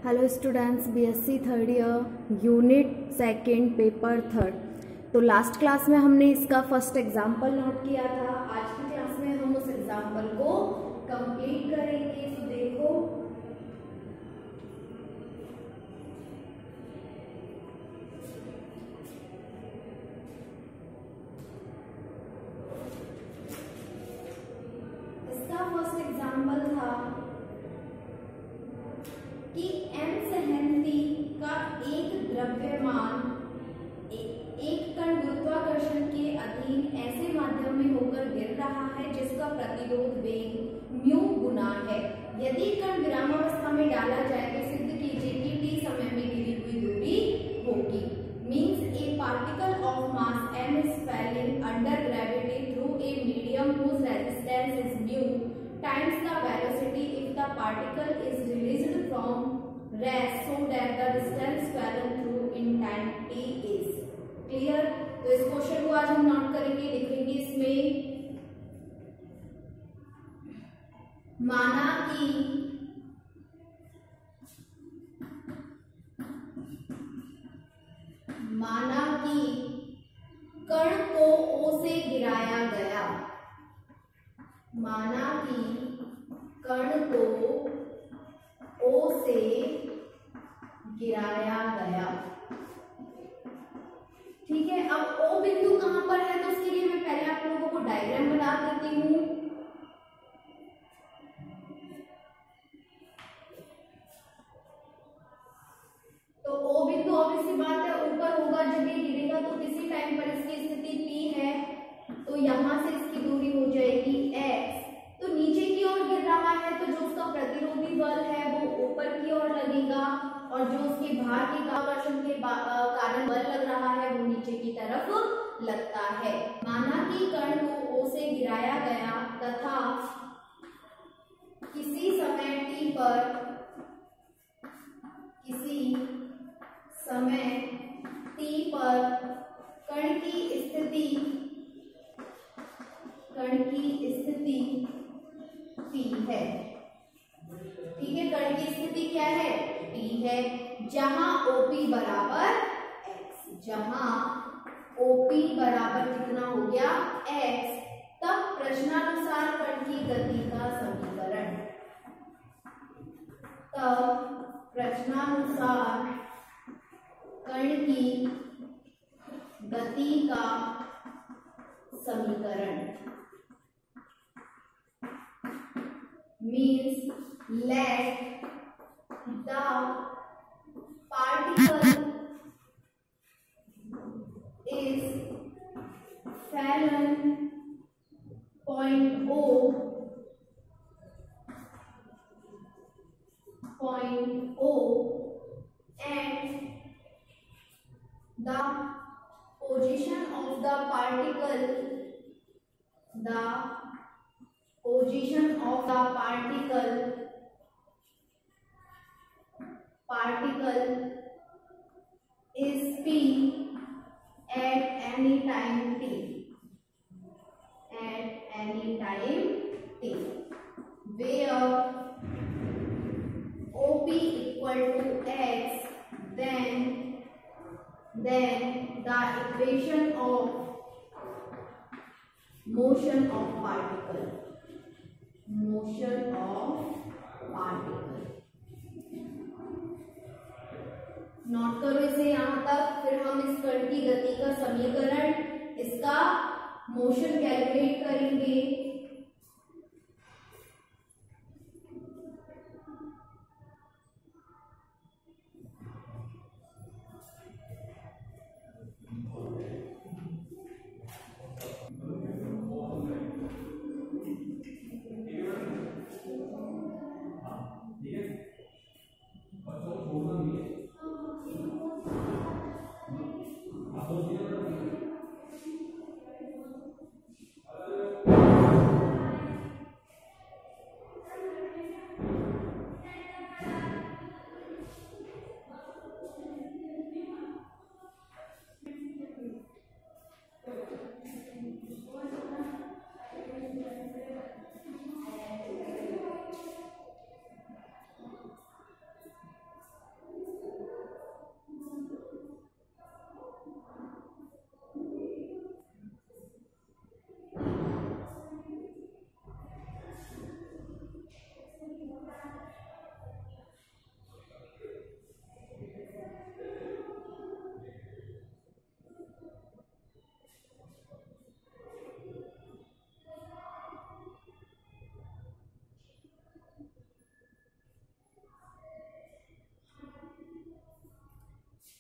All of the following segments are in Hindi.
Hello students, BSc third year unit second paper third. तो लास्ट क्लास में हमने इसका फर्स्ट एग्जाम्पल नोट किया था। आज की क्लास में हम उस एग्जाम्पल को कंप्लीट करेंगे। तो देखो, इसका फर्स्ट एग्जाम्पल था कि m सहनती का एक द्रव्यमान एक कण गुरुत्वाकर्षण के अधीन ऐसे माध्यम में होकर गिर रहा है जिसका प्रतिरोध वेग म्यू गुना है। यदि कण विरामावस्था में डाला जाए तो सिद्ध कीजिए कि t समय में गिरी हुई दूरी होगी। Means A particle of mass m is falling under gravity through a medium whose resistance is mu times the velocity if the particle is released from rest so that the distance fallen through in time t is clear। तो इस क्वेश्चन को आज हम नोट करेंगे, लिखेंगे इसमें माना कि कण को O से गिराया गया। माना कि कण को O से गिराया गया। ठीक है, अब O बिंदु कहां पर है तो उसके लिए मैं पहले आप लोगों को डायग्राम बना देती हूं। तो O बिंदु ऑब्वियसली बात है ऊपर होगा, जब ये गिरेगा तो किसी टाइम पर इसकी स्थिति P है, तो यहां से इसकी दूरी हो जाएगी x। तो नीचे की ओर गिर रहा है तो जो उसका प्रतिरोधी बल है वो ऊपर की ओर लगेगा और जो उसके बाहर के आकर्षण के कारण बल लग रहा है वो नीचे की तरफ लगता है। माना कि कण को O से गिराया गया तथा किसी समय t पर कण की स्थिति P है। ठीक है, कण की स्थिति क्या है? P है। जहां OP बराबर x, जहां OP बराबर कितना हो गया? x। तब प्रश्नानुसार कण की गति का समीकरण, कण की गति का समीकरण means let the particle is fallen point O and the position of the particle is P at any time t, where OP equal to x, then the equation of motion of particle note करो इसे यहां तक। फिर हम इस कण की गति का समीकरण, इसका मोशन कैलकुलेट करेंगे।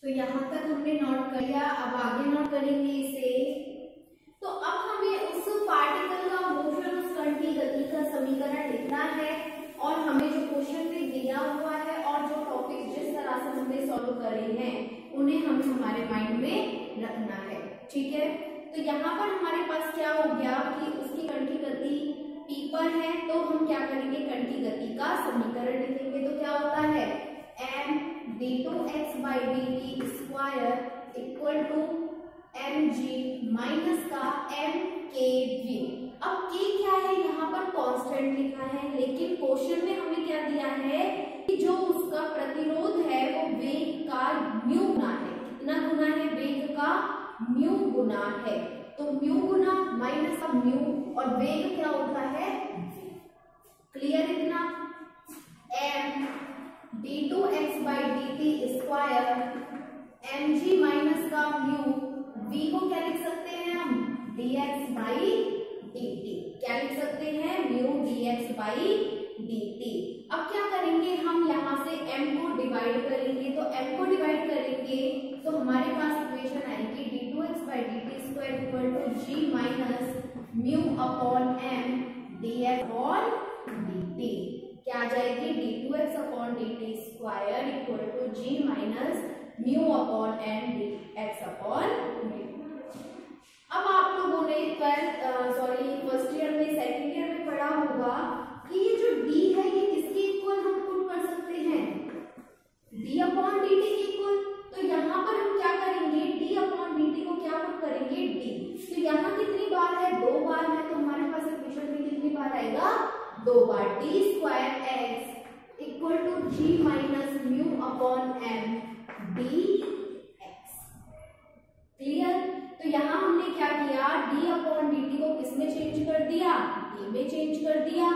तो यहाँ तक हमने नोट कर लिया, अब आगे नोट करेंगे इसे। तो अब हमें उस पार्टिकल का मोशन, उस कण की गति का समीकरण लिखना है और हमें जो क्वेश्चन में दिया हुआ है और जो टॉपिक जिस तरह से हमने सॉल्व करे हैं उन्हें हमें हमारे माइंड में रखना है, ठीक है। तो यहाँ पर हमारे पास क्या हो गया कि उसकी कण की गति p पर है, तो हम क्या करेंगे, कण की गति का समीकरण लिखेंगे। तो क्या होता है, m d2x/dt square equal to mg minus का mkv। अब k क्या है, यहाँ पर कांस्टेंट लिखा है, लेकिन क्वेश्चन में हमें क्या दिया है कि जो उसका प्रतिरोध है वो वेग का म्यू गुना है। कितना गुना है, वेग का म्यू गुना है। तो म्यू गुना माइनस का म्यू, और वेग क्या होता है, क्लियर इतना, m d2x/dt square mg minus का म्यू, v को क्या लिख सकते हैं हम, dx/dt। क्या लिख सकते हैं, म्यू dx/dt। अब क्या करेंगे, हम यहाँ से m को डिवाइड करेंगे। तो m को डिवाइड करेंगे तो हमारे पास इक्वेशन आएगी d2x/dt square equal to g minus mu upon m dx/dt। क्या आ जाएगी, d2x/dt square equal to g minus mu upon m dx/dt। अब आप लोगों ने फर्स्ट ईयर में, सेकंड ईयर में पढ़ा होगा कि ये जो d है ये किसके इक्वल हम पुट कर सकते हैं, d/dt के इक्वल। तो यहाँ पर हम क्या करेंगे, d/dt को क्या पुट करेंगे, d। तो यहाँ कितनी बार है, 2 बार है, तो हमारे पास इक्वेशन में कितनी बार आएगा, 2 बार। d square x equal to g minus mu upon m dx। Clear. तो यहाँ हमने क्या किया, d/dt को किसमें चेंज कर दिया, d में चेंज कर दिया।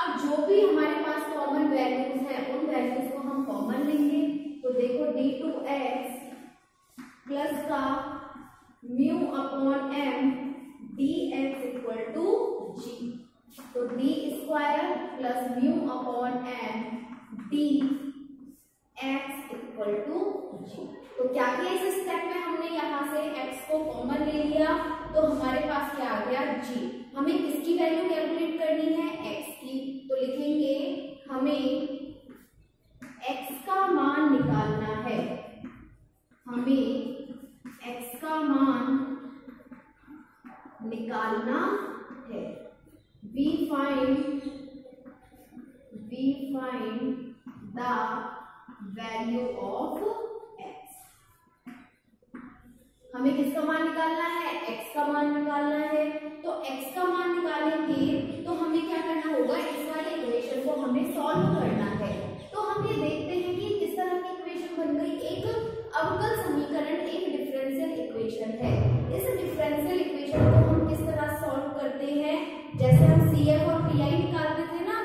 अब जो भी हमारे पास कॉमन वैल्यूज हैं उन वैल्यूज को हम कॉमन लेंगे। तो देखो d2x प्लस का mu upon m dx equal to g। तो d square plus mu upon m dx equal to g। तो क्या किया, इस स्टेप में हमने यहाँ से x को कॉमन ले लिया, तो हमारे पास क्या आ गया, g। हमें किसकी वैल्यू कैलकुलेट करनी है, x की। तो लिखेंगे हमें x का मान निकालना है, हमें x का मान निकालना है। we find the value of x। हमें किसका मान निकालना है, x का मान निकालना है। तो x का मान निकालेंगे तो हमें क्या करना होगा, इस वाले इक्वेशन को हमें सॉल्व करना है। तो हम ये देखते हैं कि किस तरह की इक्वेशन बन गई, एक अवकल समीकरण, एक डिफरेंशियल इक्वेशन है। इस डिफरेंशियल इक्वेशन को हम किस तरह सॉल्व करते हैं, जैसे हम CF और PI निकालते थे ना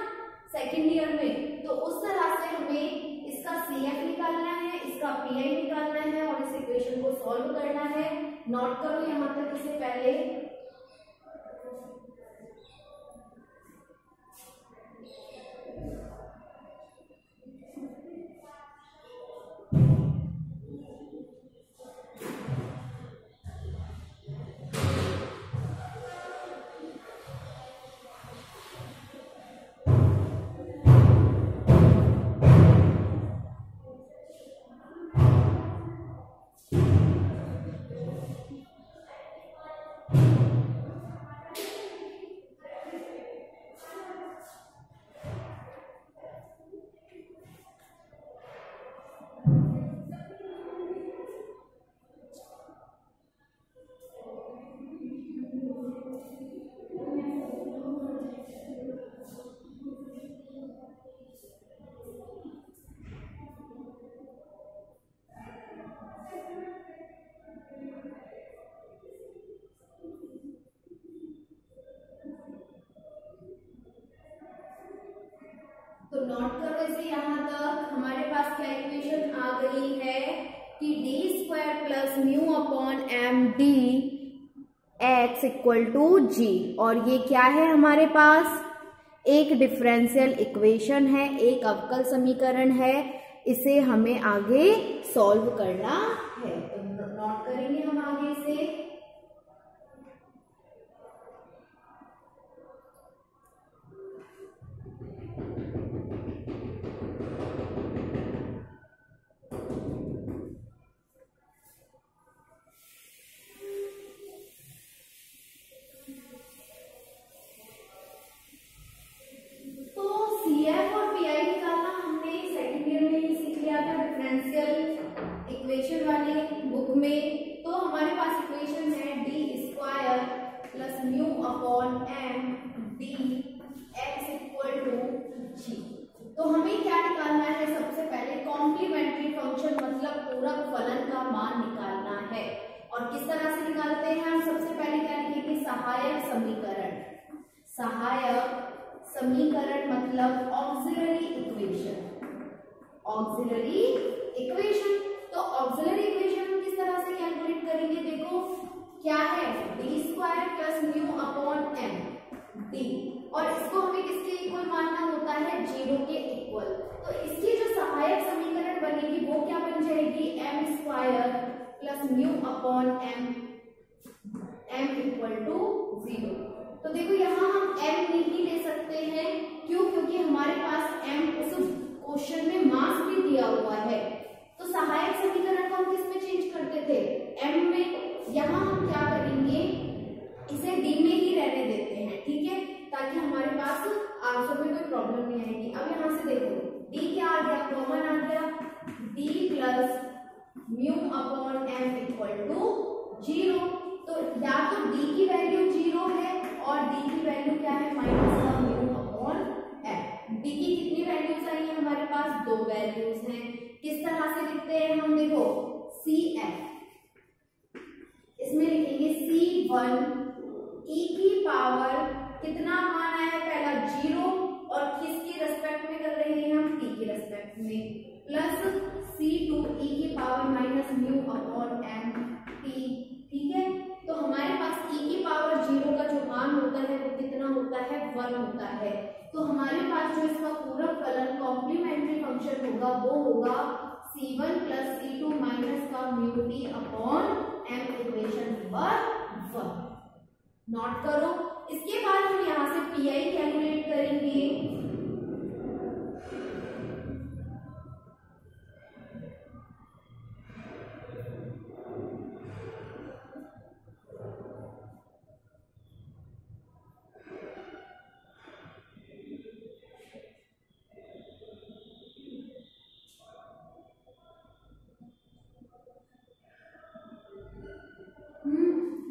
सेकेंड ईयर में, तो उस तरह से हमें इसका CF निकालना है, इसका PI निकालना है और इस इक्वेशन को सॉल्व करना है। नोट करो यहाँ तक इससे पहले। तो नोट करो इसे यहाँ तक। हमारे पास क्या इक्वेशन आ गई है कि d square plus mu upon m dx equal to g, और ये क्या है हमारे पास, एक डिफरेंशियल इक्वेशन है, एक अवकल समीकरण है। इसे हमें आगे सॉल्व करना है। तो नोट करेंगे हम आगे इसे। इक्वेशन वाली बुक में तो हमारे पास इक्वेशन है D square plus mu upon M D X equal to G. तो हमें क्या निकालना है? सबसे पहले कॉम्प्लीमेंट्री फंक्शन मतलब पूरक फलन का मान निकालना है। और किस तरह से निकालते हैं हम? सबसे पहले क्या लिखेंगे? सहायक समीकरण। सहायक समीकरण मतलब ऑक्सिलरी इक्वेशन। ऑक्सिलरी इक्वेशन, तो ऑक्सिलरी इक्वेशन हम किस तरह से कैलकुलेट करेंगे? देखो क्या है, D square plus mu upon M D, और इसको हमें किसके इक्वल मानना होता है? जीरो के इक्वल। तो इसकी जो सहायक समीकरण बनेगी वो क्या बन जाएगी? M square plus mu upon M equal to zero. तो देखो यहाँ हम m नहीं ले सकते हैं, क्यों? क्योंकि हमारे पास m उस क्वेश्चन में मास भी दिया हुआ है। तो सहायक समीकरण को हम किस में चेंज करते थे? m में। यहाँ हम क्या करेंगे? इसे d में ही रहने देते हैं, ठीक है, ताकि हमारे पास आंसर में कोई प्रॉब्लम नहीं आएगी। अब यहाँ से देखो d क्या आ गया? कॉमन आ गया, d plus mu upon M equal to zero. तो या तो d की वैल्यू जीरो है और d की वैल्यू क्या है? माइनस का म्यू अपॉन एम। d की कितनी वैल्यूज आई है हमारे पास? दो वैल्यूज हैं। किस तरह से लिखते हैं हम? देखो सी एफ, इसमें लिखेंगे C1 e की पावर कितना मान आया है? पहला जीरो, और किसके रेस्पेक्ट में कर रहे हैं हम? t के रेस्पेक्ट में, प्लस C2 e की power minus mu upon M T. ठीक है, तो हमारे पास e की पावर जीरो का जो मान होता है वो कितना होता है? 1 होता है। तो हमारे पास जो इसका पूरक फलन कॉम्प्लीमेंट्री फंक्शन होगा वो होगा C1 प्लस C2 माइनस का mu T upon M, equation number 1। Note करो। इसके बाद हम यहाँ से पीआई कैलकुलेट करेंगे।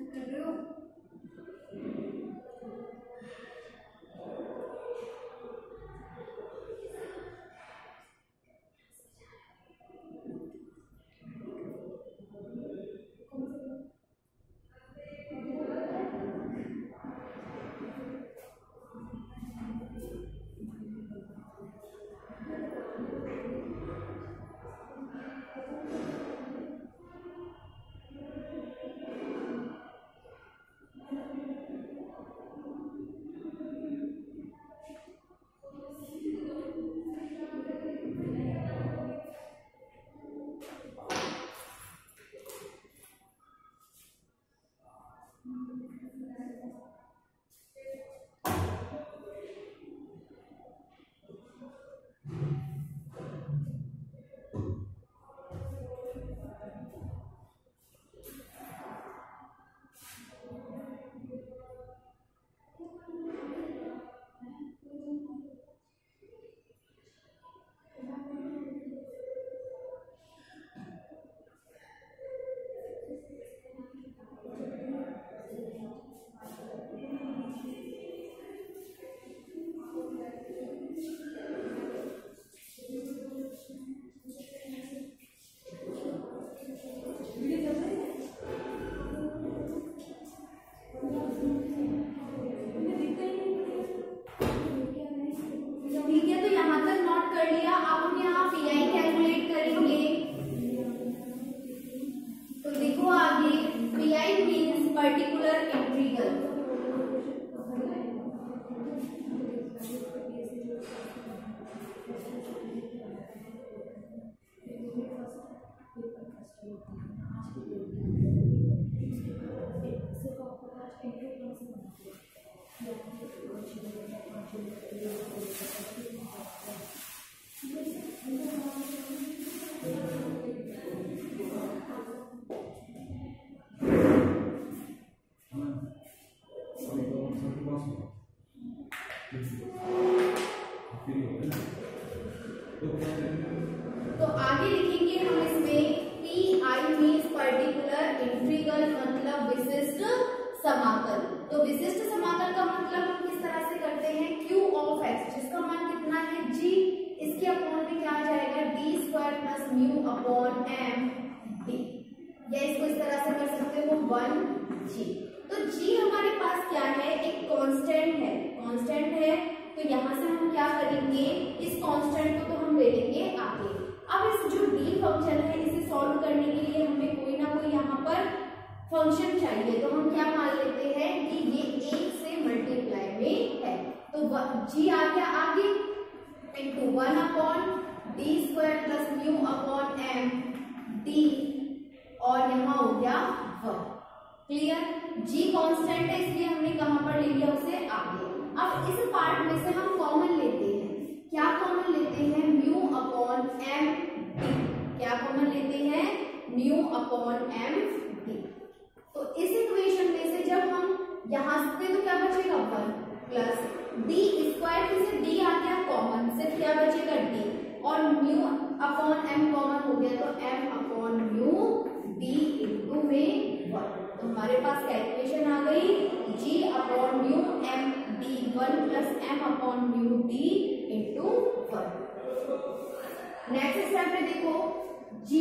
कर रहे हो? तो आगे लिखेंगे हम इसमें PI मीन्स पर्टिकुलर इंटीग्रल, मतलब विशिष्ट समाकल। तो विशिष्ट समाकल का मतलब हम किस तरह से करते हैं, Q ऑफ x जिसका मान कितना है g, इसके अपॉन में क्या आ जाएगा d square plus mu upon m d, या इसको इस तरह से कर सकते हो 1g। तो g हमारे पास क्या है, एक कांस्टेंट है, कांस्टेंट है। तो यहाँ से हम क्या करेंगे, इस कांस्टेंट को तो हम ले लेंगे आगे। अब इस जो d फंक्शन है इसे सॉल्व करने के लिए हमें कोई ना कोई यहाँ पर फंक्शन चाहिए, तो हम क्या मान लेते हैं कि ये 1 से मल्टीप्लाई में है। तो g आ गया आगे into 1 upon D square plus mu upon m d, और यहाँ हो गया 1। क्लियर, g कांस्टेंट है इसलिए हमने कहां पर ले लिया उसे आगे। अब इस पार्ट में से हम कॉमन लेते हैं, क्या कॉमन लेते हैं, म्यू अपॉन m d, क्या कॉमन लेते हैं, म्यू अपॉन m d। तो इस इक्वेशन में से जब हम यहां से, तो क्या बचेगा 1 प्लस डी स्क्वायर से d आ गया कॉमन, सिर्फ क्या बचेगा d, और म्यू अपॉन m कॉमन हो गया तो m upon mu d into में 1। तो हमारे पास कैलकुलेशन आ गई g upon mu m d 1 plus m upon mu d into 1। Next step में देखो g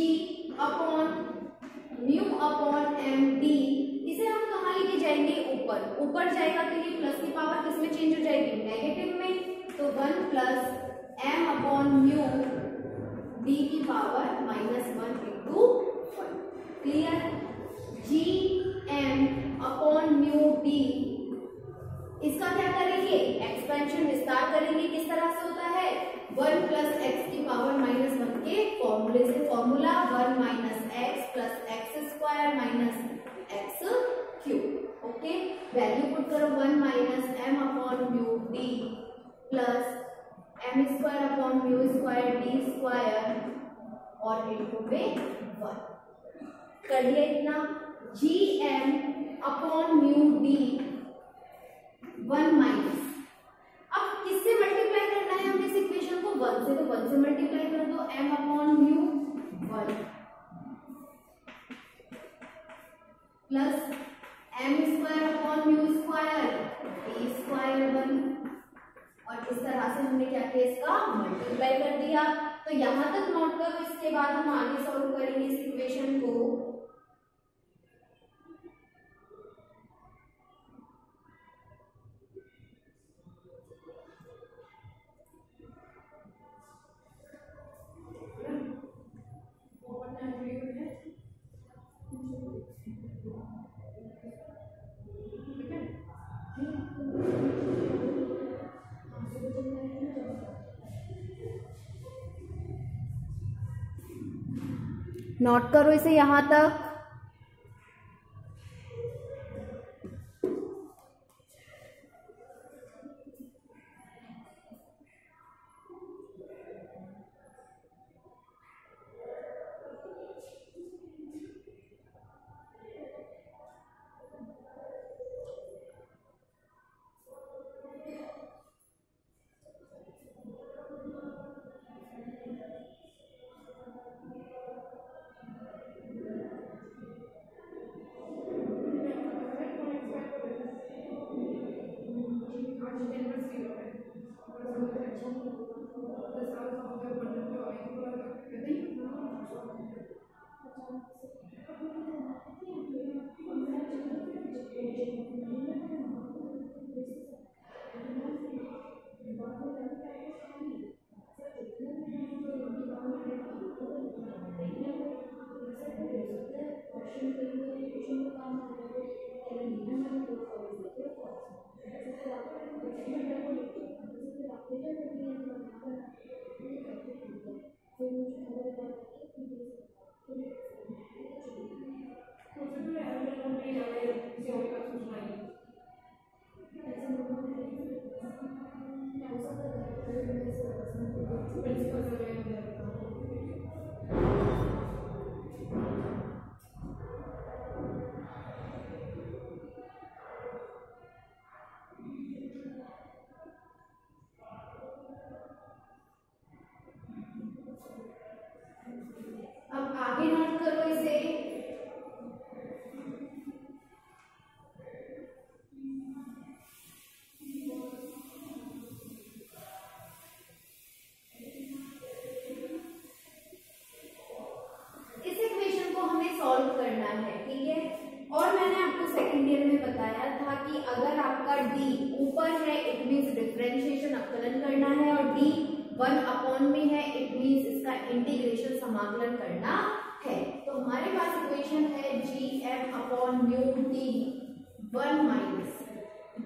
upon mu upon m d, इसे हम कहाँ लेके जाएंगे, ऊपर, ऊपर जाएगा तो ये प्लस की पावर किसमें चेंज हो जाएगी, नेगेटिव में। तो 1 plus m upon mu d की power -1 into 1। Clear, g m upon mu d, इसका क्या करेंगे, एक्सपेंशन विस्तार करेंगे। किस तरह से होता है, 1 प्लस एक्स की पावर -1 के फॉर्मूले से, formula 1 minus X plus X square minus X cube. Okay, value put करो 1 minus M upon mu D plus M square upon mu square D square और इंटू में 1 कर दिया इतना। G M upon mu D 1 minus, अब किससे मल्टीप्लाई करना है हमें इस इक्वेशन को, 1 से, तो 1 से मल्टीप्लाई कर दो, m upon mu 1 plus M square upon mu square D square 1, और इस तरह से हमने क्या किया, इसका मल्टीप्लाई कर दिया। तो यहां तक नोट करो, इसके बाद हम आगे सॉल्व करेंगे इस इक्वेशन को। नोट करो इसे यहां तक। बताया था कि अगर आपका d ऊपर है इट मीन्स डिफरेंशिएशन अवकलन करना है, और d 1 में है इट मीन्स इसका इंटीग्रेशन समाकलन करना है। तो हमारे पास इक्वेशन है gm/μt 1 माइनस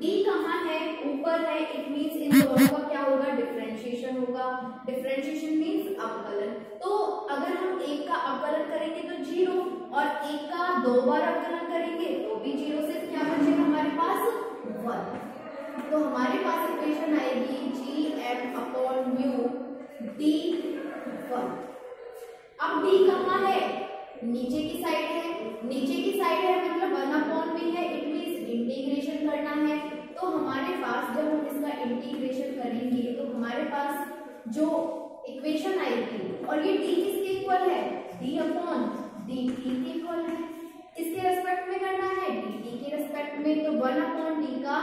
d कहाँ है, ऊपर है इट मीन्स इन दोनों का क्या होगा, डिफरेंशिएशन होगा। डिफरेंशिएशन मीन्स अवकलन। तो अगर हम एक का अवकलन करेंगे तो 0 और एक का 2 बार अवकलन करेंगे तो भी 0 से क्या बचेगा हमारे पास 1। तो हमारे पास इक्वेशन आएगी gm/μ d 1। अब d कहाँ है, नीचे की साइड है, नीचे की साइड है मतलब 1 में है इट मीन्स इंटीग्रेशन करना है। तो हमारे पास जब हम इसका इंटीग्रेशन करेंगे तो हमारे पास जो इक्वेशन आएगी, और ये d किसके इक्वल है, d/dt के इक्वल है। किसके रेस्पेक्ट में करना है, dt के रेस्पेक्ट में। तो 1/d का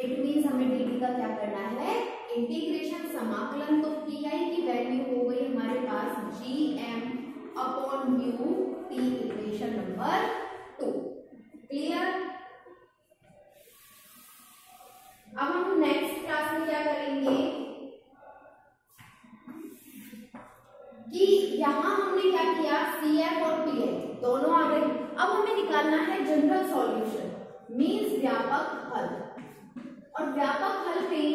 इट मीन्स हमें dt का क्या करना है, इंटीग्रेशन समाकलन। तो ti की वैल्यू हो गई हमारे पास gm/μt इक्वेशन नंबर 2। क्लियर। अब हम नेक्स्ट क्लास में क्या करेंगे कि यहाँ हमने क्या किया, CF और PI दोनों आ गए। अब हमें निकालना है जनरल सॉल्यूशन मीन्स व्यापक हल। और व्यापक हल में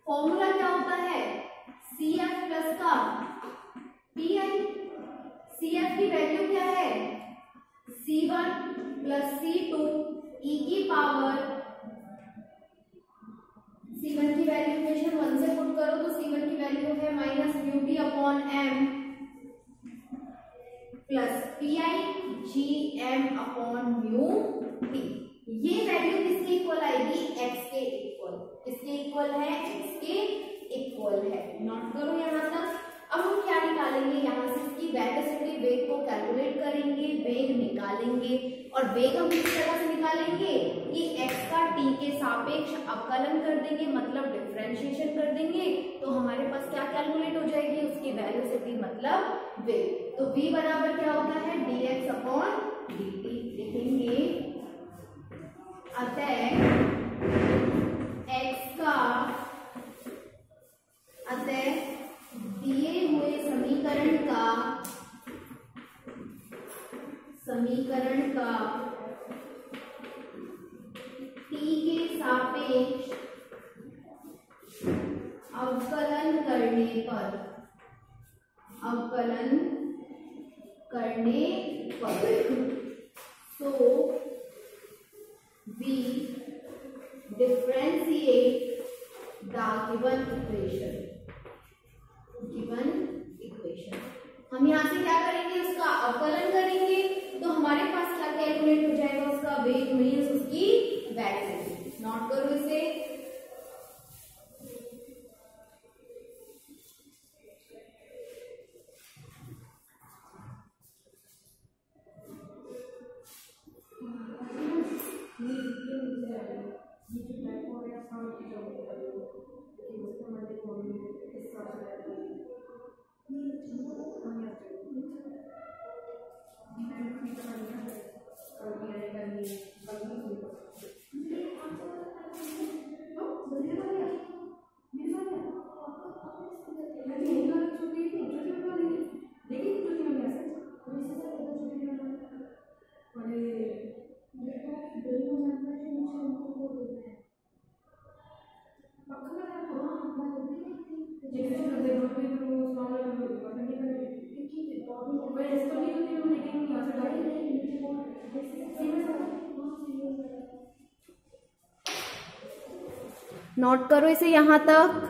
फॉर्मूला क्या होता है, CF प्लस का PI। CF की वैल्यू क्या है, C1 प्लस C2 e की पावर, C1 की वैल्यू इक्वेशन 1 से पुट करो तो C1 की वैल्यू है -μt/m प्लस PI gm/μt। ये वैल्यू किसके इक्वल आएगी, x के इक्वल। किसके इक्वल है, x के इक्वल है। नोट करो यहाँ तक। अब हम क्या निकालेंगे, यहाँ से इसकी वेलोसिटी, वेग को कैलकुलेट करेंगे, वेग निकालेंगे। और वेग हम किस तरह से निकालेंगे कि x का t के सापेक्ष अवकलन कर देंगे, मतलब डिफरेंशिएशन कर देंगे। तो हमारे पास क्या कैलकुलेट हो जाएगी, उसकी वेलोसिटी मतलब वेग। तो v बराबर क्या होता है, dx/dt लिखेंगे। अतः x का, अतः दिए हुए समीकरण का t के सापेक्ष अवकलन करने पर so we differentiate the given equation। हम यहाँ से क्या करेंगे, उसका अवकलन करेंगे। तो हमारे पास क्या कैलकुलेट हो जाएगा, उसका वेग मीन्स उसकी वेलोसिटी। नोट करो इसे। नोट करो इसे यहाँ तक।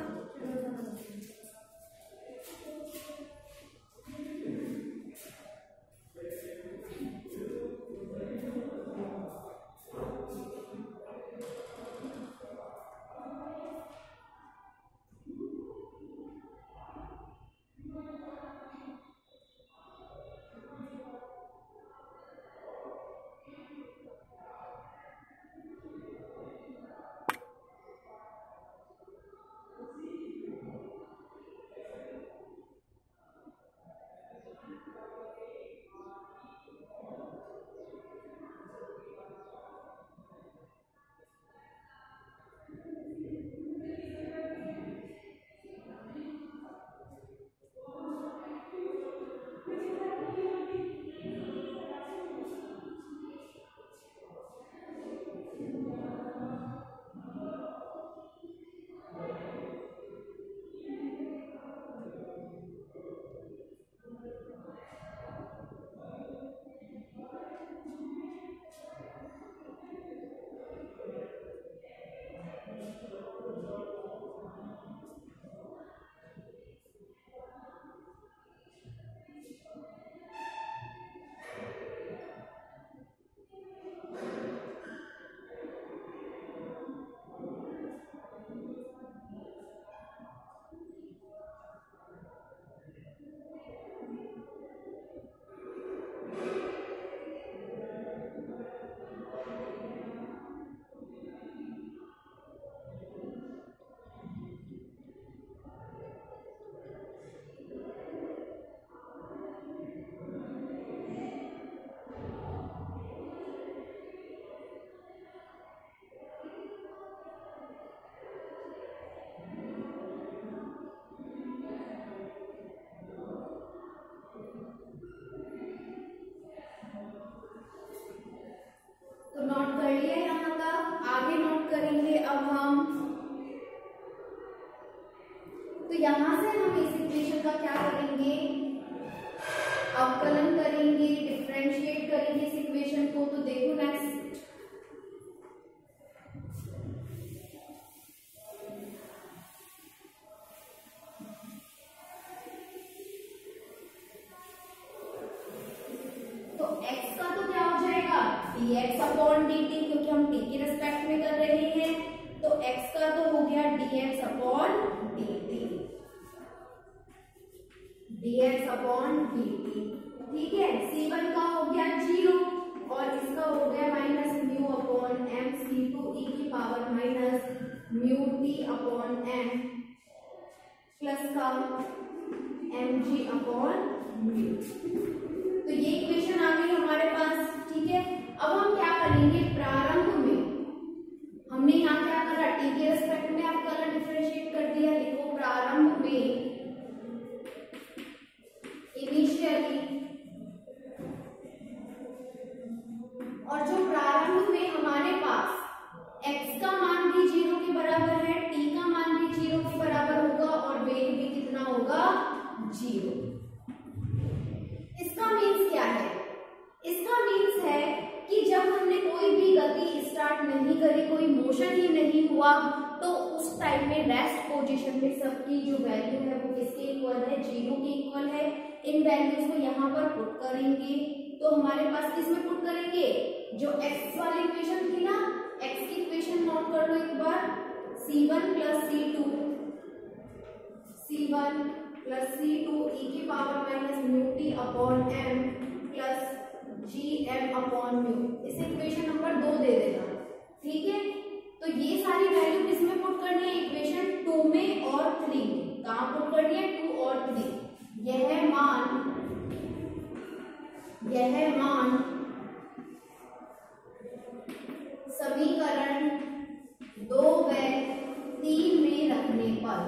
हम इस इक्वेशन का क्या करेंगे, अवकलन करेंगे, डिफरेंशिएट करेंगे इस इक्वेशन को। तो देखो नेक्स्ट, तो x का तो क्या हो जाएगा dx अपॉन dt, क्योंकि हम t के रिस्पेक्ट में कर रहे हैं। तो x का तो हो गया dx upon dt, dx upon dt, ठीक है। c1 का हो गया 0 और इसका हो गया minus mu upon m c2 e की power minus mu t upon m plus का mg अपॉन म्यू। तो ये इक्वेशन आ गई हमारे पास, ठीक है। अब हम क्या करेंगे, प्रारंभ में हमने यहाँ क्या करा, t के रेस्पेक्ट में अवकलन डिफरेंशिएट कर दिया। लिखो प्रारंभ में, इनिशियली, और जो प्रारंभ में हमारे पास x का मान भी 0 के बराबर है, t का मान भी 0 के बराबर होगा और वेग भी कितना होगा, 0। इसका मीन्स क्या है, इसका मीन्स है कि जब हमने कोई भी गति स्टार्ट नहीं करी, कोई मोशन ही नहीं हुआ, तो उस टाइम में रेस्ट पोजीशन में सबकी जो वैल्यू है वो किसके इक्वल है, 0 के इक्वल है। इन वैल्यूज को यहाँ पर पुट करेंगे, तो हमारे पास किसमें पुट करेंगे, जो x वाली इक्वेशन थी ना, x की इक्वेशन नोट कर लो एक बार, c1 plus c2, c1 plus c2 e की power minus mu t upon m plus gm upon mu, इसे इक्वेशन नंबर 2 दे देना, ठीक है। तो ये सारी वैल्यू किसमें पुट करनी है, इक्वेशन 2 में और 3 में। कहाँ पुट करनी है, 2 और 3। यह मान समीकरण 2 व 3 में रखने पर,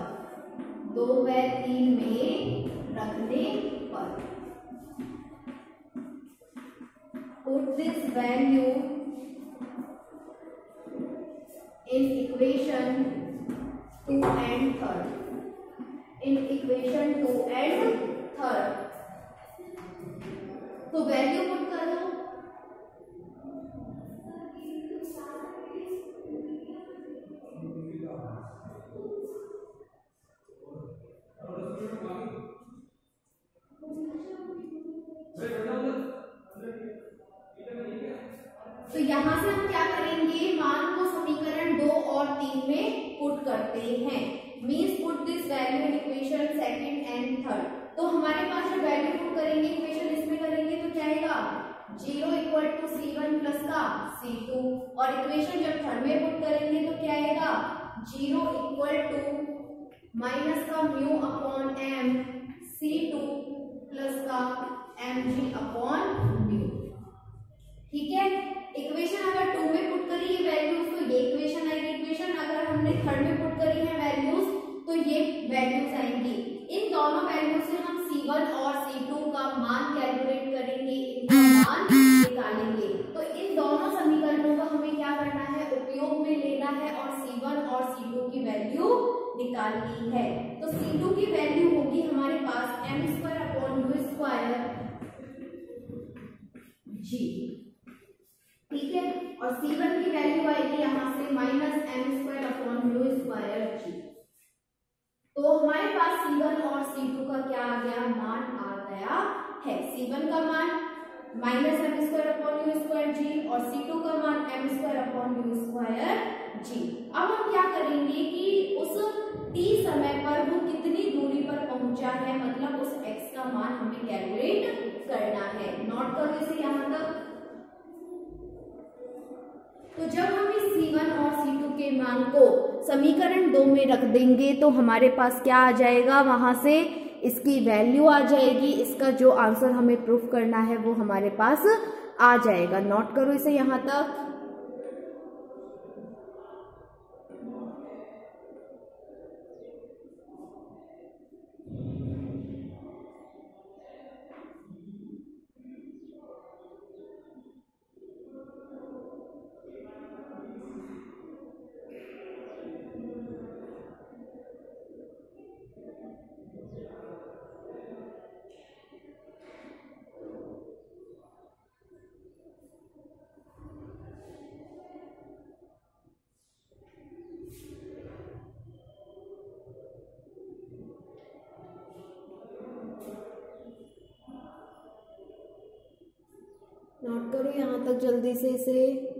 2 व 3 में रखने पर, put this value in equation 2 and 3, in equation 2 and 3। तो वैल्यू पुट करो, तो यहां से हम क्या करेंगे, मान को समीकरण 2 और 3 में पुट करते हैं। Means put this value in equation second and third. तो हमारे पास जो वैल्यू पुट करेंगे इक्वेशन इसमें करेंगे तो क्या आएगा, 0 इक्वल टू c1 प्लस का c2, और इक्वेशन जब थर्ड में पुट करेंगे तो क्या आएगा, 0 इक्वल टू माइनस का mu upon m c2 plus का mg अपॉन म्यू, ठीक है। इक्वेशन अगर 2 में पुट करी ये वैल्यूज तो ये इक्वेशन आएगी, इक्वेशन अगर हमने थर्ड में पुट करी है वैल्यूज तो ये वैल्यूज आएंगी। इन दोनों वैल्यू से हम c1 और c2 का मान कैलकुलेट करेंगे, इनका मान निकालेंगे। तो इन दोनों समीकरणों का हमें क्या करना है, उपयोग में लेना है और c1 और c2 की वैल्यू निकालनी है। तो c2 की वैल्यू होगी हमारे पास m² अपॉन u² g, ठीक है। और c1 की वैल्यू आएगी यहां से minus m² upon u² g। तो हमारे पास c1 और c2 का क्या आ गया, मान आ गया है। c1 का मान minus m² upon u² g और c2 का मान m² अपॉन u² g। अब हम क्या करेंगे कि उस t समय पर वो कितनी दूरी पर पहुंचा है, मतलब उस x का मान हमें कैलकुलेट करना है। नोट करो इसे यहां तक। तो जब हम इस c1 और c2 के मान को समीकरण 2 में रख देंगे तो हमारे पास क्या आ जाएगा, वहां से इसकी वैल्यू आ जाएगी, इसका जो आंसर हमें प्रूफ करना है वो हमारे पास आ जाएगा। नोट करो इसे यहां तक। करो यहाँ तक जल्दी से इसे।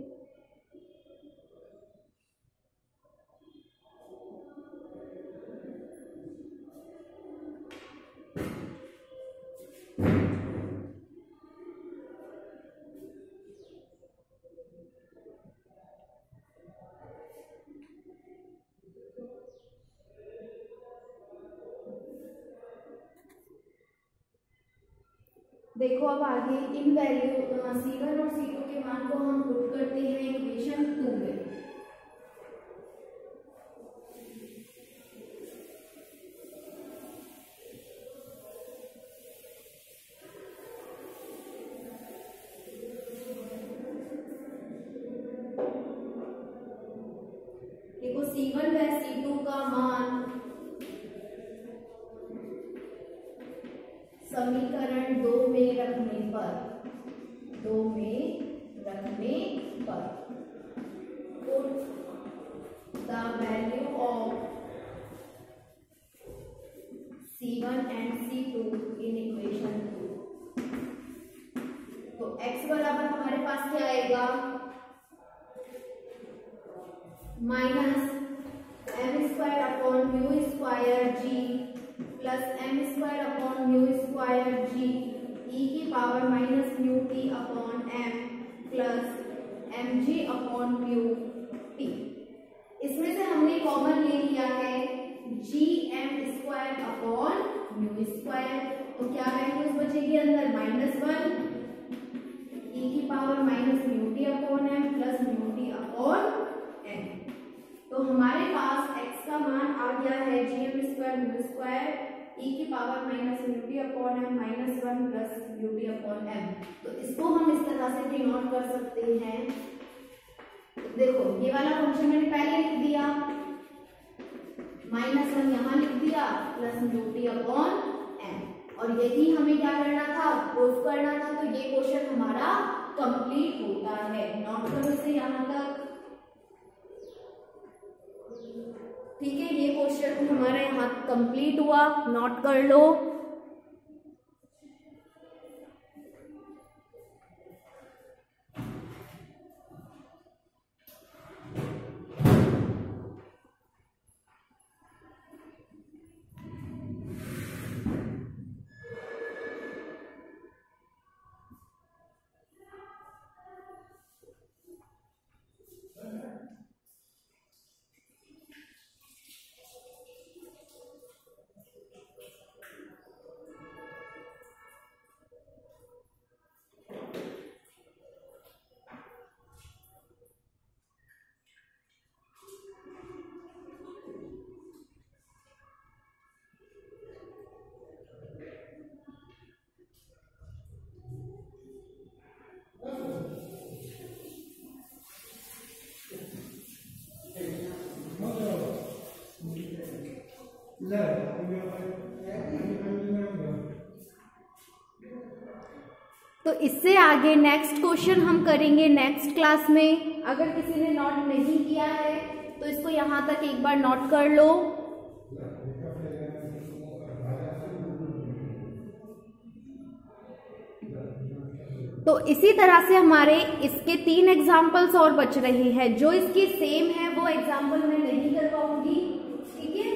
देखो अब आगे इन वैल्यू C1 और C2 के मान को हम पुट करते हैं इक्वेशन 2 में। देखो C1 व C2 का मान समीकरण 2 में रखने पर put the value of C1 and C2 in equation 2। तो x बराबर हमारे पास क्या आएगा, minus m square upon mu square G plus m square upon mu square G e की power minus mu T upon m plus M G upon mu T. इसमें से हमने कॉमन ले लिया है G M square upon mu square, तो क्या वैल्यूज बचेगी अंदर, -1 e की power minus mu T upon m plus mu T upon m। तो हमारे पास x का मान आ गया है G M square mu square e की power minus mu T upon m -1 plus mu T upon m। तो इसको हम इस तरह से डिनोट कर सकते हैं। देखो ये वाला फंक्शन मैंने पहले लिख दिया, -1 यहाँ लिख दिया plus mu T upon m, और यही हमें क्या करना था, प्रूफ करना था। तो ये क्वेश्चन हमारा कंप्लीट होता है। नोट करो इसे यहाँ तक, ठीक है। ये क्वेश्चन हमारा यहाँ कंप्लीट हुआ, नोट कर लो। तो इससे आगे नेक्स्ट क्वेश्चन हम करेंगे नेक्स्ट क्लास में। अगर किसी ने नोट नहीं किया है तो इसको यहाँ तक एक बार नोट कर लो। तो इसी तरह से हमारे इसके 3 एग्जाम्पल्स और बच रहे हैं। जो इसकी सेम है वो एग्जाम्पल मैं नहीं कर पाऊंगी, ठीक है,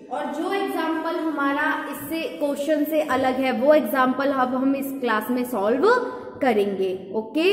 और जो एग्जाम्पल हमारा इससे क्वेश्चन से अलग है वो एग्जाम्पल अब हम इस क्लास में सॉल्व करेंगे। ओके।